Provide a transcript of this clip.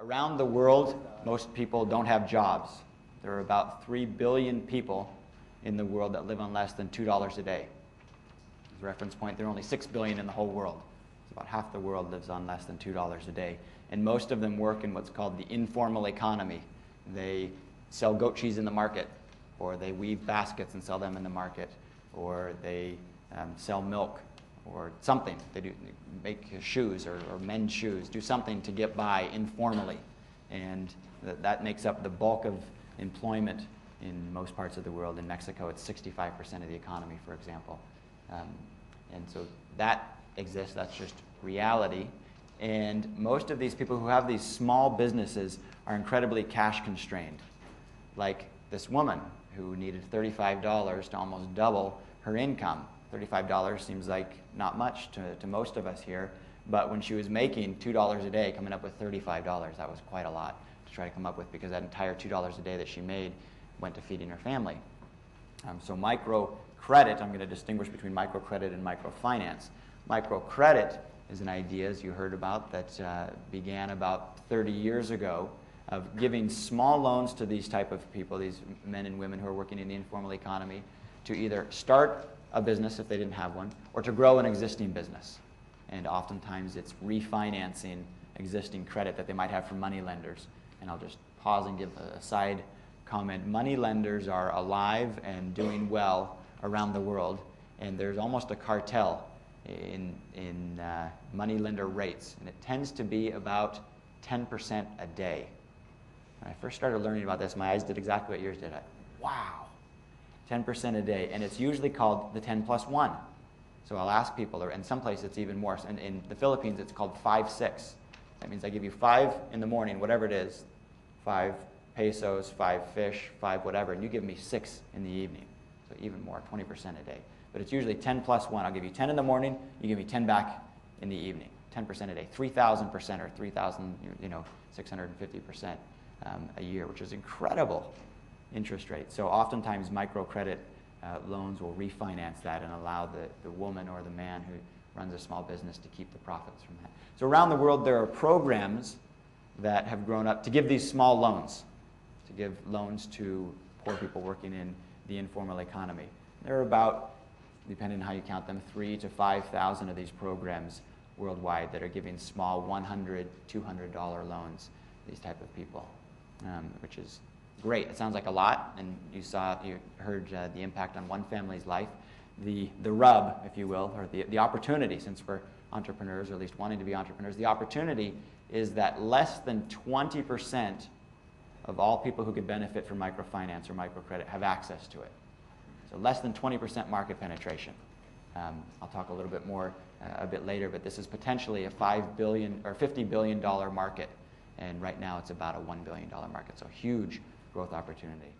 Around the world, most people don't have jobs. There are about 3 billion people in the world that live on less than $2 a day. As a reference point, there are only 6 billion in the whole world. So about half the world lives on less than $2 a day. And most of them work in what's called the informal economy. They sell goat cheese in the market, or they weave baskets and sell them in the market, or they sell milk, or something. They make shoes or men's shoes, do something to get by informally. And that makes up the bulk of employment in most parts of the world. In Mexico, it's 65% of the economy, for example. And so that exists, that's just reality. And most of these people who have these small businesses are incredibly cash constrained. Like this woman who needed $35 to almost double her income. $35 seems like not much to most of us here, but when she was making $2 a day, coming up with $35, that was quite a lot to try to come up with, because that entire $2 a day that she made went to feeding her family. So microcredit, I'm going to distinguish between microcredit and microfinance. Microcredit is an idea, as you heard about, that began about 30 years ago, of giving small loans to these type of people, these men and women who are working in the informal economy, to either start a business if they didn't have one, or to grow an existing business. And oftentimes it's refinancing existing credit that they might have from money lenders. And I'll just pause and give a side comment. Money lenders are alive and doing well around the world, and there's almost a cartel in money lender rates, and it tends to be about 10% a day. When I first started learning about this, my eyes did exactly what yours did. Wow, 10% a day, and it's usually called the 10 plus 1. So I'll ask people, or in some places it's even more. And in the Philippines, it's called 5-6. That means I give you 5 in the morning, whatever it is, 5 pesos, 5 fish, 5 whatever, and you give me 6 in the evening. So even more, 20% a day. But it's usually 10 plus 1. I'll give you 10 in the morning, you give me 10 back in the evening. 10% a day, 3,000% or 3,650% a year, which is incredible interest rate. So oftentimes microcredit loans will refinance that and allow the woman or the man who runs a small business to keep the profits from that. So around the world there are programs that have grown up to give these small loans, to give loans to poor people working in the informal economy. There are about, depending on how you count them, 3,000 to 5,000 of these programs worldwide that are giving small $100, $200 loans to these type of people, which is great. It sounds like a lot, and you heard the impact on one family's life. The rub, if you will, or the opportunity, since we're entrepreneurs, or at least wanting to be entrepreneurs, the opportunity is that less than 20% of all people who could benefit from microfinance or microcredit have access to it. So less than 20% market penetration. I'll talk a little bit more a bit later, but this is potentially a $5 billion or $50 billion market, and right now it's about a $1 billion market, so huge growth opportunity.